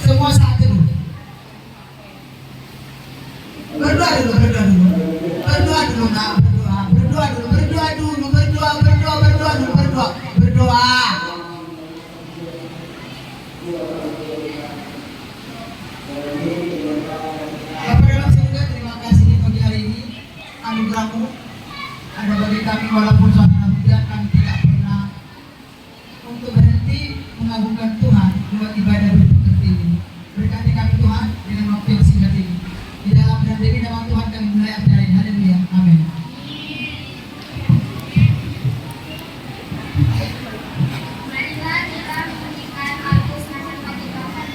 Semua saat dulu. Berdoa dulu, berdoa dulu. Berdoa dulu, nak. Berdoa dulu, berdoa dulu, berdoa dulu, berdoa. Bapak dalam surga, terima kasih di pagi hari ini. Anugerahmu ada bagi kami walaupun suasana hujan, kami tidak pernah untuk berhenti mengagungkan Tuhan buat ibadah seperti ini. Berkati kami Tuhan dengan waktu yang singkat ini. Di dalam dan demi nama Tuhan kami mulai acara ini. Haleluya. Amin. Marilah kita menyanyikan lagu Senajan bagi Tuhan.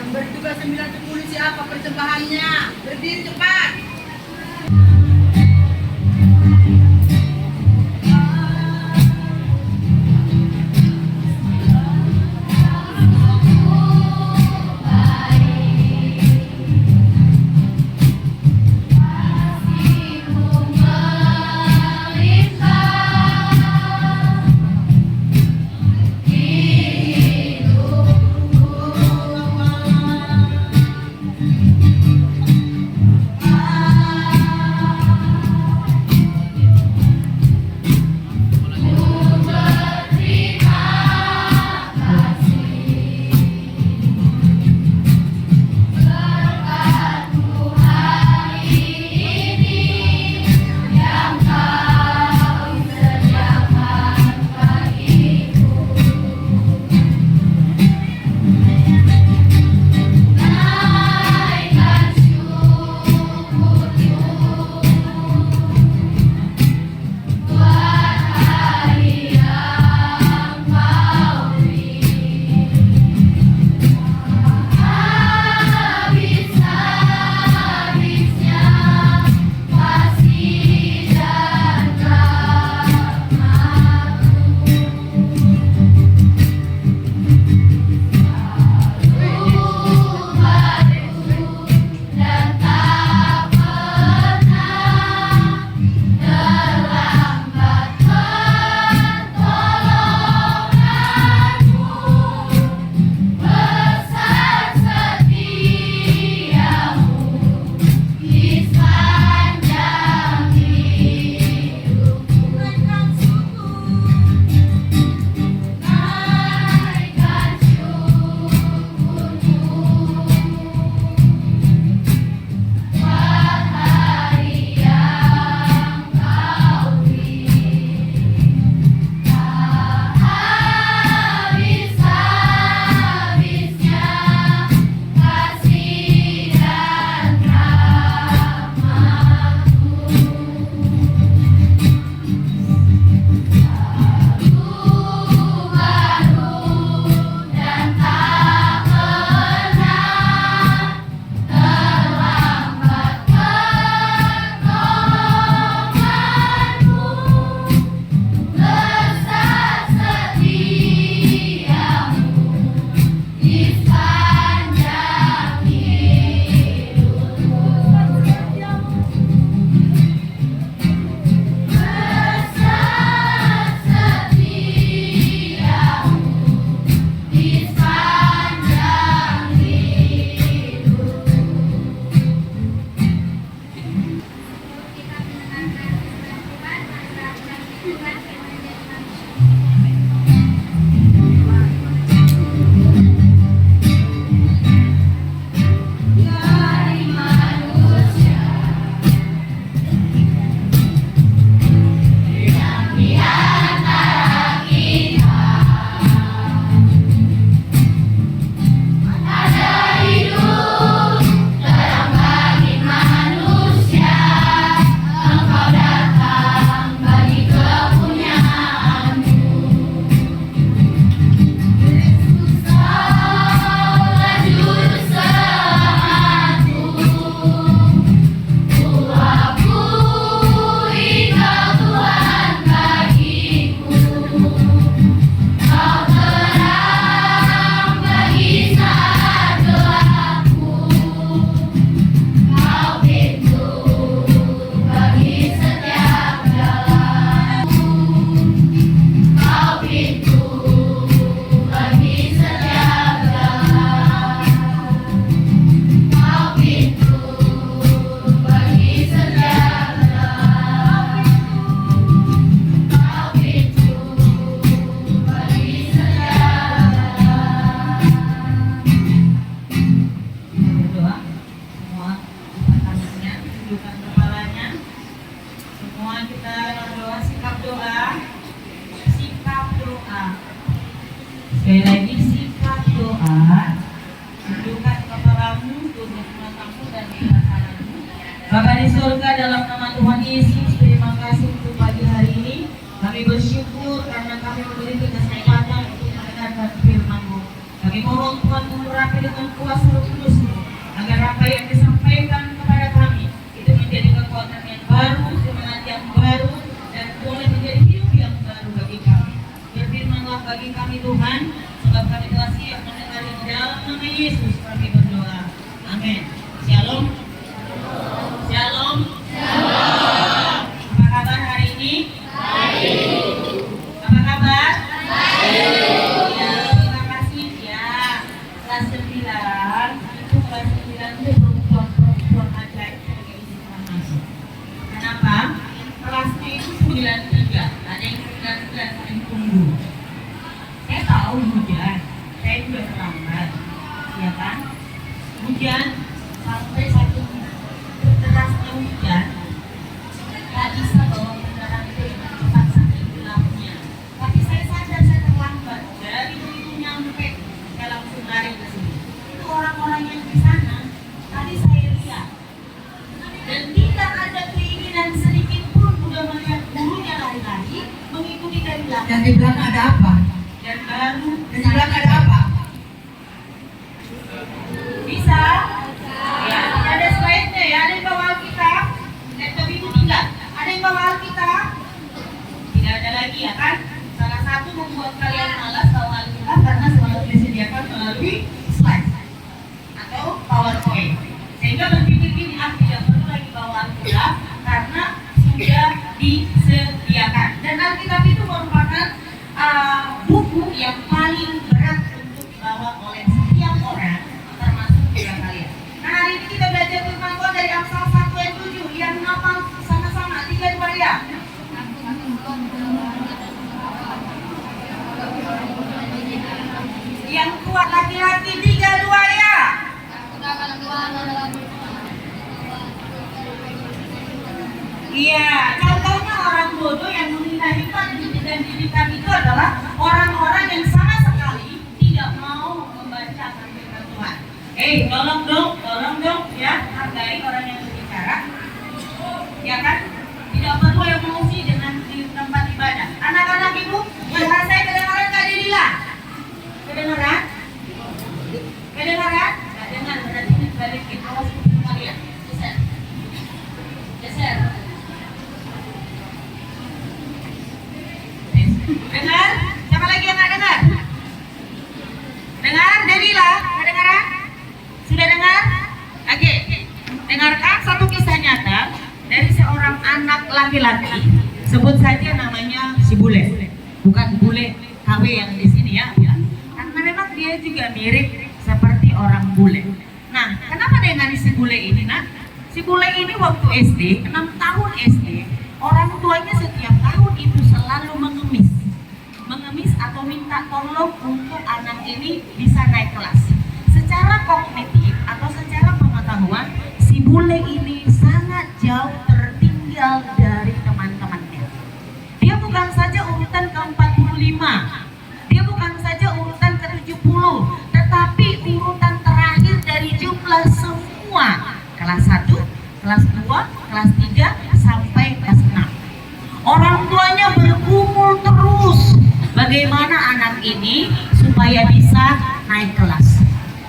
Bertugas 90 siapa persembahannya? Berdiri cepat. Bye. Sekali lagi sikap doa, tundukkan kepalamu, tunduk matamu dan pikiranmu. Bapa di surga, dalam nama Tuhan Yesus, terima kasih untuk pagi hari ini. Kami bersyukur karena kami memiliki kesempatan untuk mendengarkan firman-Mu. Kami mohon Tuhan mengurapi dengan kuasa Roh Kudus-Mu, agar apa yang disampaikan kepada kami itu menjadi kekuatan yang baru, semangat yang baru, dan boleh menjadi hidup yang baru bagi kami. Berfirmanlah bagi kami Tuhan, sebab kami telah siap mendengar di dalam nama Yesus kami berdoa. Amin. Shalom. Shalom. Apa kabar hari ini? Apa kabar? Ya, terima kasih ya. Kelas 9 itu perempuan ajaib sebagai isi masuk. Kenapa? Kelasnya itu 93, ada yang 19 yang tunggu. Saya tahu hujan, saya juga terlambat, ya kan? Hujan sampai satu derasnya hujan, nggak bisa bawa kendaraan itu dengan cepat saking gelapnya. Tapi saya sadar saya terlambat. Dari begitu nyampe, saya langsung lari ke sini. Itu orang-orang yang di sana tadi saya lihat, dan tidak ada keinginan sedikit pun udah melihat gurunya lari-lari mengikuti dari belakang. Dan di belakang ada apa? Dan baru Dan di belakang ada apa? bisa. Ya, ada slide-nya ya. Ada yang bawa Alkitab? Laptop itu tinggal. Ada yang bawa Alkitab? Tidak ada lagi ya kan? Salah satu membuat kalian malas bawa Alkitab karena selalu disediakan melalui slide atau PowerPoint. Sehingga berpikir gini, tidak perlu lagi bawa Alkitab karena sudah disediakan. Dan Alkitab itu merupakan buku yang paling berat untuk dibawa oleh setiap orang, termasuk juga kalian. Nah, hari ini kita belajar firman Tuhan dari Amsal 1 ayat 7 yang hafal sama-sama 3 2 ya. Yang kuat laki-laki 3 2 ya. Iya, contohnya orang bodoh yang menghina hikmat dan didikan itu adalah orang-orang yang sama sekali tidak mau membaca firman Tuhan. Tolong dong ya, hargai orang yang berbicara. Ya kan? Tidak perlu emosi dengan di tempat ibadah. Anak-anak ibu, bahasa saya kedengaran Kak Dila? Kedengaran? Kedengaran? Nggak dengar, berarti ini balikin. Awas kuping kalian. Geser. Dengar? Siapa lagi yang nggak dengar? Dengar? Delila? Kedengaran? Sudah dengar? Oke. Dengarkan satu kisah nyata dari seorang anak laki-laki. Sebut saja namanya si Bule. Bukan Bule KW yang di sini ya, bukan. Karena memang dia juga mirip seperti orang bule. Nah, kenapa dengan si Bule ini, nak? Si Bule ini waktu SD, 6 tahun SD, orang tuanya setiap tahun itu selalu mengemis atau minta tolong untuk anak ini bisa naik kelas. Secara kognitif atau secara pengetahuan, si Bule ini sangat jauh tertinggal dari teman-temannya. Dia bukan saja urutan ke-45, dia bukan saja urutan ke-70, tetapi urutan terakhir dari jumlah semua kelas 1, kelas 2, kelas 3, sampai kelas 6. Orang tuanya bergumul terus bagaimana anak ini supaya bisa naik kelas.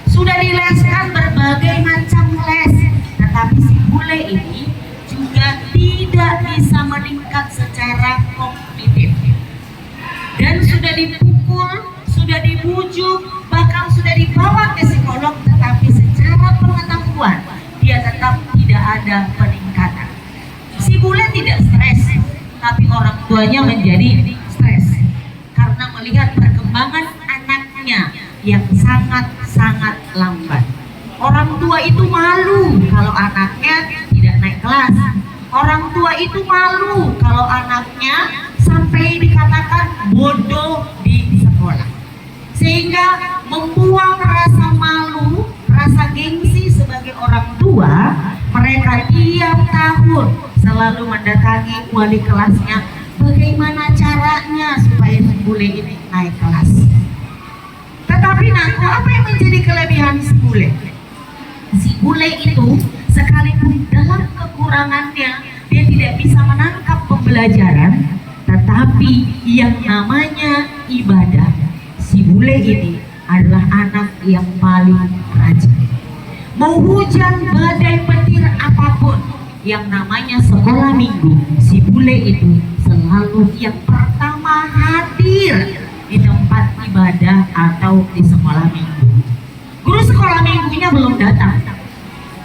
Sudah dileskan berbagai macam les, tetapi si Bule ini juga tidak bisa meningkat secara kognitif. Dan sudah dipukul, sudah dibujuk, bahkan sudah dibawa ke psikolog, tetapi secara pengetahuan dia tetap tidak ada peningkatan. Si Bule tidak stres, tapi orang tuanya menjadi stres karena melihat perkembangan anaknya yang sangat-sangat lambat. Orang tua itu malu kalau anaknya tidak naik kelas. Orang tua itu malu kalau anaknya sampai dikatakan bodoh di sekolah. Sehingga membuang rasa malu, rasa gengsi sebagai orang tua, mereka tiap tahun selalu mendatangi wali kelasnya bagaimana caranya supaya si Bule ini naik kelas. nak, apa yang menjadi kelebihan si bule? Si bule itu sekalipun dalam kekurangannya dia tidak bisa menangkap pembelajaran, tetapi yang namanya ibadah, si bule ini adalah anak yang paling rajin. Mau hujan, badai, petir, apapun, yang namanya sekolah minggu, si bule itu selalu yang pertama hadir di tempat ibadah atau di sekolah minggu. Guru sekolah minggunya belum datang,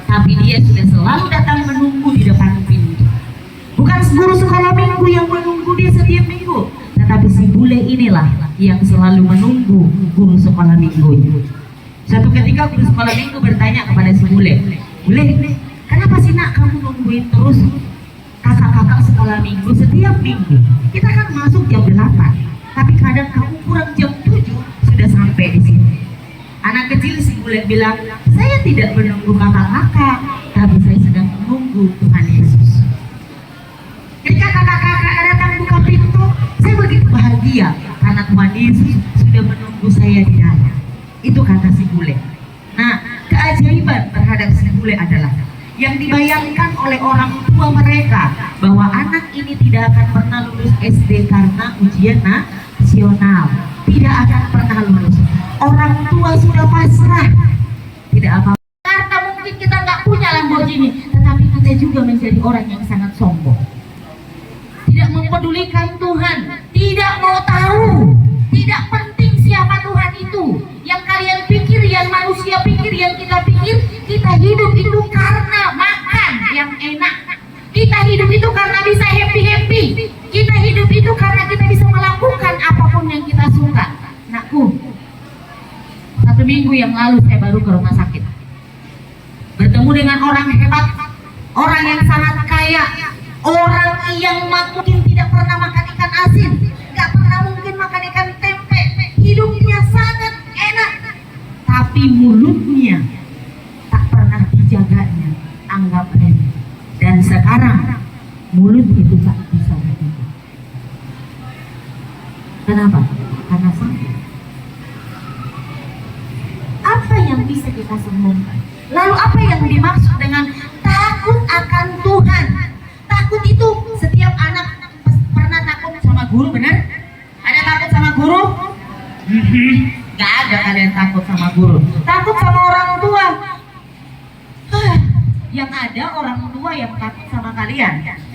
tapi dia sudah selalu datang menunggu di depan pintu. Bukan guru sekolah minggu yang menunggu dia setiap minggu, tetapi si bule inilah yang selalu menunggu guru sekolah minggu. Suatu ketika guru sekolah minggu bertanya kepada si bule, "Bule, kenapa sih nak kamu nungguin terus kakak-kakak sekolah minggu setiap minggu? Kita kan masuk jam 8, tapi kadang kamu kurang jam 7 sudah sampai di sini." Anak kecil si bule bilang, "Saya tidak menunggu kakak-kakak, tapi saya sedang menunggu Tuhan Yesus." Ketika kakak-kakak datang buka pintu, saya begitu bahagia karena Tuhan Yesus sudah menunggu saya di dalam. Itu kata si bule. Nah, keajaiban terhadap si bule adalah yang dibayangkan oleh orang tua mereka bahwa anak ini tidak akan pernah lulus SD karena ujian nasional, tidak akan pernah lulus. Orang tua sudah pasrah, tidak apa-apa. Karena mungkin kita nggak punya Lamborghini, tetapi kita juga menjadi orang yang sangat sombong, tidak mempedulikan Tuhan, tidak mau tahu, tidak penting siapa Tuhan itu. Yang kalian pikir, yang manusia pikir, yang kita pikir, kita hidup itu karena makan yang enak. Kita hidup itu karena bisa happy-happy. Kita hidup itu karena kita bisa melakukan apapun yang kita suka. Nakku, 1 minggu yang lalu saya baru ke rumah sakit, bertemu dengan orang hebat, orang yang sangat kaya, orang yang mungkin tidak pernah makan ikan asin, gak pernah mungkin makan ikan tempe, hidupnya sangat enak, tapi mulutnya tak pernah dijaganya, anggap remeh. Dan sekarang mulut itu tak bisa dijaga. Kenapa? Karena sakit. Apa yang bisa kita sembuhkan? Lalu apa yang dimaksud dengan takut akan Tuhan? Takut itu setiap anak pernah takut sama guru, benar? Ada takut sama guru? Gak ada kalian takut sama guru. Takut sama orang tua. Yang ada orang tua yang takut sama kalian.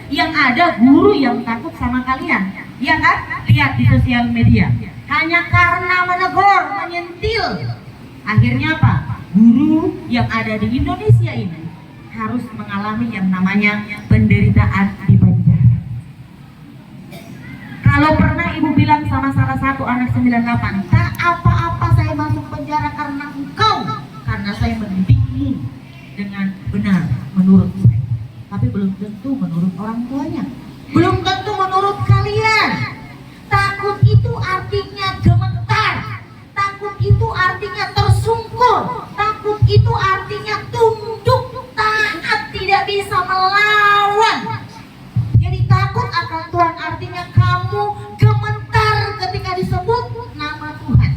Yang ada guru yang takut sama kalian. Ya kan? Lihat di sosial media. Hanya karena menegur, menyentil. Akhirnya apa? Guru yang ada di Indonesia ini harus mengalami yang namanya penderitaan di penjara. Kalau pernah ibu bilang sama salah satu anak 98, "Tak apa-apa saya masuk penjara karena engkau, karena saya mendidikmu dengan benar menurut saya." Tapi belum tentu menurut orang tuanya, belum tentu menurut kalian. Takut itu artinya gemetar, takut itu artinya tersungkur, takut itu artinya tunduk, taat, tidak bisa melawan. Jadi takut akan Tuhan artinya kamu gemetar ketika disebut nama Tuhan.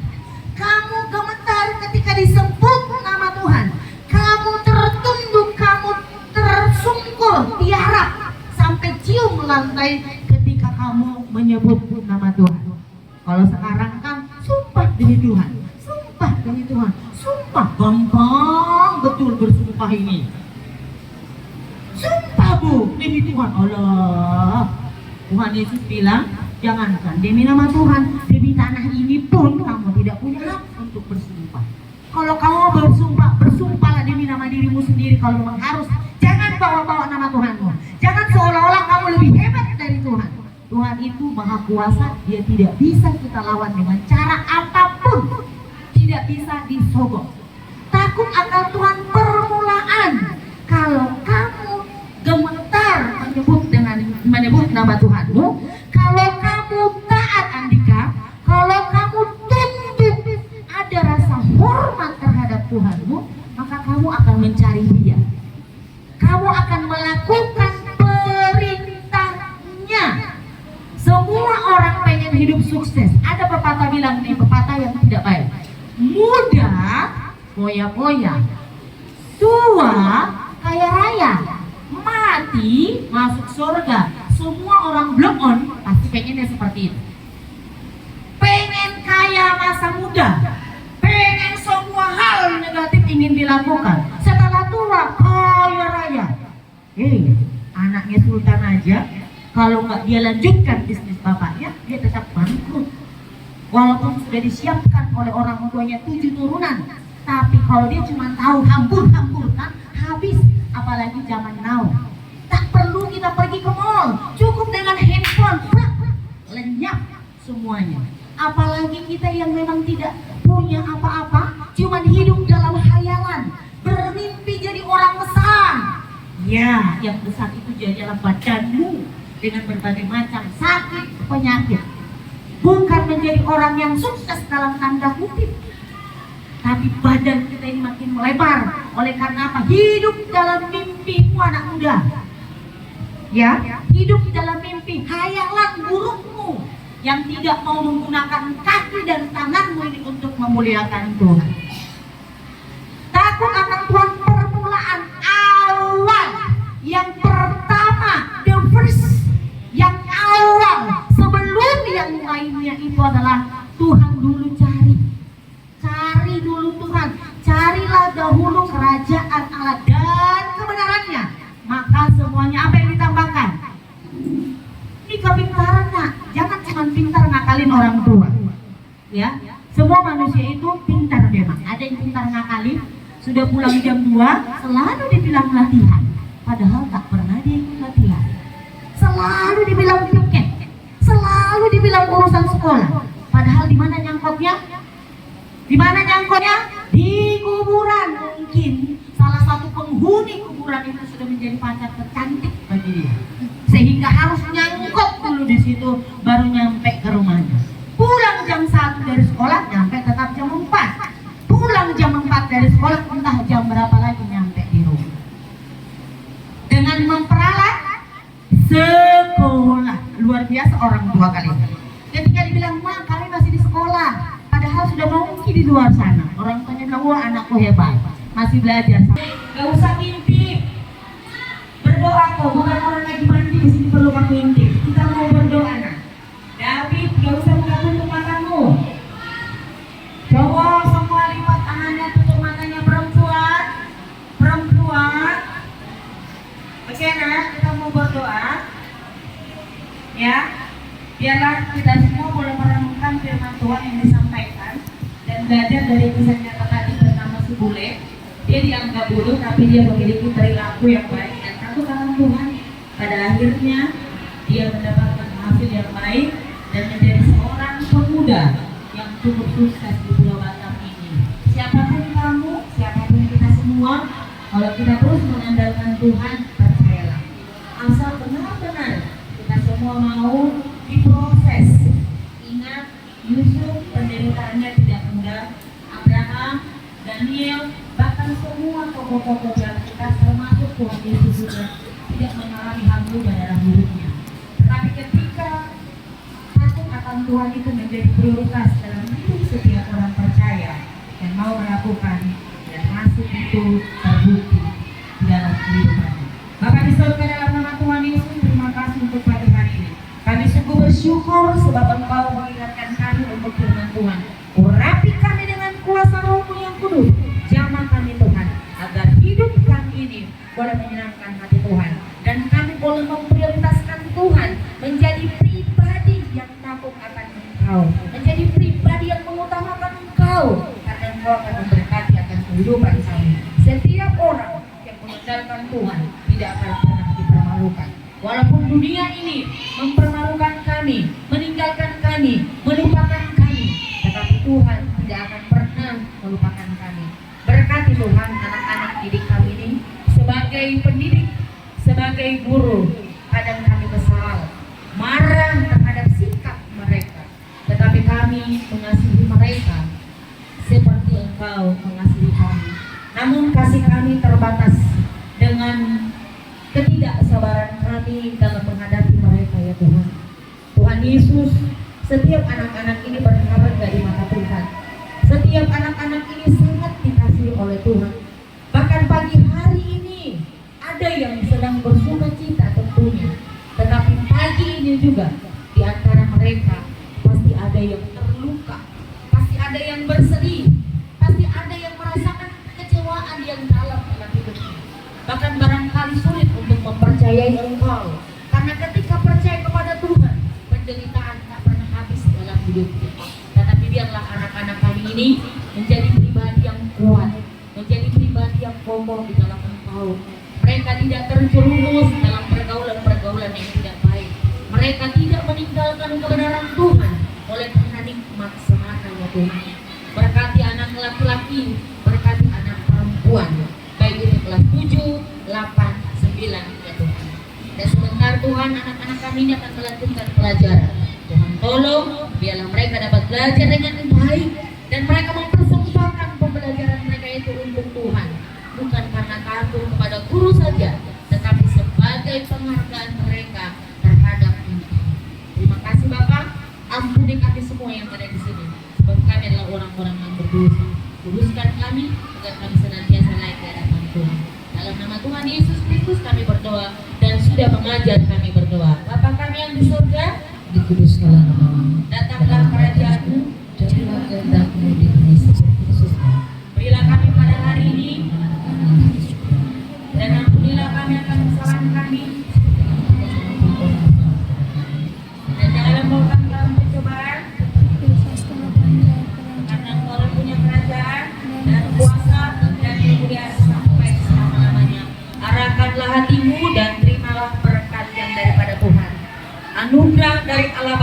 Kamu gemetar ketika disebut nama Tuhan. Kamu tertunduk, kamu tersungkur, tiarap sampai cium lantai ketika kamu menyebut nama Tuhan. Kalau sekarang kan sumpah demi Tuhan, sumpah demi Tuhan, sumpah, gampang betul bersumpah ini. Sumpah bu, demi Tuhan. Allah, Tuhan Yesus bilang, jangankan demi nama Tuhan, demi tanah ini pun kamu tidak punya hak untuk bersumpah. Kalau kamu bersumpah, bersumpahlah demi nama dirimu sendiri kalau memang harus. Jangan bawa-bawa nama Tuhanmu. Jangan seolah-olah kamu lebih hebat dari Tuhan. Tuhan itu maha kuasa, dia tidak bisa kita lawan dengan cara apapun. Tidak bisa disogok. Takut akan Tuhan permulaan. Kalau kamu gemetar menyebut nama Tuhanmu, kalau kamu taat Andika, kalau kamu tunduk, ada rasa hormat terhadap Tuhanmu, maka kamu akan mencari Dia. Kamu akan melakukan perintahnya. Semua orang pengen hidup sukses. Ada pepatah bilang nih, pepatah yang tidak baik. Mudah foya-foya. Tua kaya raya, mati masuk surga. Semua orang blow on pasti pengennya seperti itu. Pengen kaya masa muda, pengen semua hal negatif ingin dilakukan. Setelah tua kaya raya. Anaknya sultan aja, kalau nggak dia lanjutkan bisnis bapaknya, dia tetap bangkrut. Walaupun sudah disiapkan oleh orang tuanya 7 turunan, tapi kalau dia cuma tahu hambur-hamburkan, habis. Apalagi zaman now, tak perlu kita pergi ke mall, cukup dengan handphone, lenyap semuanya. Apalagi kita yang memang tidak punya apa-apa, cuman hidup dalam hayalan, bermimpi jadi orang besar. Ya, yang besar itu jadi dalam badanmu dengan berbagai macam sakit, penyakit. Bukan menjadi orang yang sukses dalam tanda kutip, tapi badan kita ini makin melebar. Oleh karena apa? Hidup dalam mimpimu anak muda. Ya, hidup dalam mimpi, hayalan burukmu yang tidak mau menggunakan kaki dan tanganmu ini untuk memuliakan Tuhan. Takut akan Tuhan permulaan awal, yang pertama, the first, yang awal sebelum yang lainnya itu adalah Tuhan dulu cari. Cari dulu Tuhan, carilah dahulu kerajaan Allah dan kebenarannya, maka semuanya apa yang ditambahkan? Ini kepintaran, nak. Jangan cuma pintar ngakalin orang tua. Ya, semua manusia itu pintar memang. Ada yang pintar ngakalin, sudah pulang jam 2 selalu dibilang latihan, padahal tak pernah dia ikut latihan. Selalu dibilang piket, selalu dibilang urusan sekolah, padahal di mana nyangkutnya? Di mana nyangkutnya? Di kuburan. Mungkin salah satu penghuni kuburan itu sudah menjadi pacar tercantik bagi dia, sehingga harus nyangkut dulu di situ baru nyampe ke rumahnya. Pulang jam 1 dari sekolah, nyampe tetap jam 4. Pulang jam 4 dari sekolah, entah jam berapa lagi nyampe di rumah. Dengan memperalat sekolah, luar biasa orang tua kali. Ketika dibilang, "Ma, kami masih di sekolah," padahal sudah mau mungkin di luar sana. Orang tuanya bilang, "Wah, anakku hebat, masih belajar." Gak usah mimpi. Berdoa kok, bukan orang lagi mandi di sini perlu kamu mimpi. Kita mau berdoa, nak. David, gak usah buka tutup matamu. Cowok semua lipat tangannya, tutup matanya. Perempuan, perempuan. Oke, nak, kita mau berdoa. Ya, biarlah kita semua boleh merenungkan firman Tuhan yang disampaikan dan belajar dari kisah nyata tadi bernama si bule. Dia dianggap bodoh, tapi dia memiliki perilaku yang baik dan takut akan Tuhan. Pada akhirnya dia mendapatkan hasil yang baik dan menjadi seorang pemuda yang cukup sukses di Pulau Batam ini. Siapapun kamu, siapapun kita semua, kalau kita terus mengandalkan Tuhan, percayalah, asal benar-benar kita semua mau diproses. Ingat, Yusuf penderitaannya tidak mudah. Abraham, Daniel, bahkan semua tokoh-tokoh yang kita termasuk Tuhan Yesus juga tidak mengalami hamil dan darah buruknya. Tetapi ketika takut akan Tuhan itu menjadi prioritas dalam hidup setiap orang percaya yang mau melakukan, dan hasil itu terbukti di dalam kehidupannya. Bapak di surga, dalam nama Tuhan Yesus, terima kasih untuk pagi hari ini. Kami sungguh bersyukur sebab Engkau mengingatkan kami untuk firman Tuhan. Urapi kami dengan kuasa Roh-Mu yang kudus. Jamah kami Tuhan, agar hidup kami ini boleh menyenangkan hati Tuhan. Dan kami boleh memprioritaskan Tuhan menjadi pribadi yang takut akan Engkau, menjadi pribadi yang mengutamakan Engkau, karena Engkau akan memberkati akan kehidupan kami. Setiap orang yang mengandalkan Tuhan tidak akan pernah dipermalukan. Walaupun dunia ini mempermalukan kami, meninggalkan kami, melupakan kami, tetapi Tuhan tidak akan pernah melupakan kami. Berkati Tuhan anak-anak didik kami ini, sebagai pendidik, sebagai guru. Kadang kami kesal, marah terhadap sikap mereka, tetapi kami mengasihi mereka seperti Engkau mengasihi kami. Namun kasih kami terbatas dengan ketidaksabaran kami dalam menghadapi mereka, ya Tuhan. Tuhan Yesus, setiap anak-anak ini berharga di mata Tuhan. Setiap anak-anak ini sangat dikasihi juga di antara mereka pasti ada yang terluka, pasti ada yang bersedih, pasti ada yang merasakan kekecewaan yang dalam dalam hidupnya. Bahkan barangkali sulit untuk mempercayai Engkau, karena ketika percaya kepada Tuhan, penderitaan tak pernah habis dalam hidupnya. Tetapi biarlah anak-anak kami ini menjadi pribadi yang kuat, menjadi pribadi yang kokoh di dalam Engkau. Mereka tidak terjerumus dalam pergaulan-pergaulan yang tidak baik. Mereka tidak meninggalkan kebenaran Tuhan oleh karena nikmat semata ya Tuhan. Berkati anak laki-laki, berkati anak perempuan, baik itu kelas 7, 8, 9 ya Tuhan. Dan sebentar Tuhan, anak-anak kami ini akan melanjutkan pelajaran. Tuhan tolong, biarlah mereka dapat belajar dengan baik dan mereka mempersembahkan pembelajaran mereka itu untuk Tuhan. Bukan karena takut kepada guru saja, tetapi sebagai penghargaan mereka terhadap Engkau. Terima kasih Bapak, ampuni kami semua yang ada di sini, sebab kami adalah orang-orang yang berdosa. Kuduskan kami agar kami senantiasa layak di hadapan Tuhan. Dalam nama Tuhan Yesus Kristus kami berdoa dan sudah mengajar kami berdoa. Bapa kami yang di surga, Dikuduskanlah namamu, datanglah kerajaanmu, jadilah kehendakmu di bumi seperti di surga. berilah kami pada hari ini, dan ampunilah kami akan kesalahan kami, dan janganlah membawa kami dalam pencobaan, karena Engkau punya kerajaan dan kuasa dan kemuliaan sampai selama-lamanya. Arahkanlah hatimu dan terimalah berkat yang daripada Tuhan. Anugerah dari Allah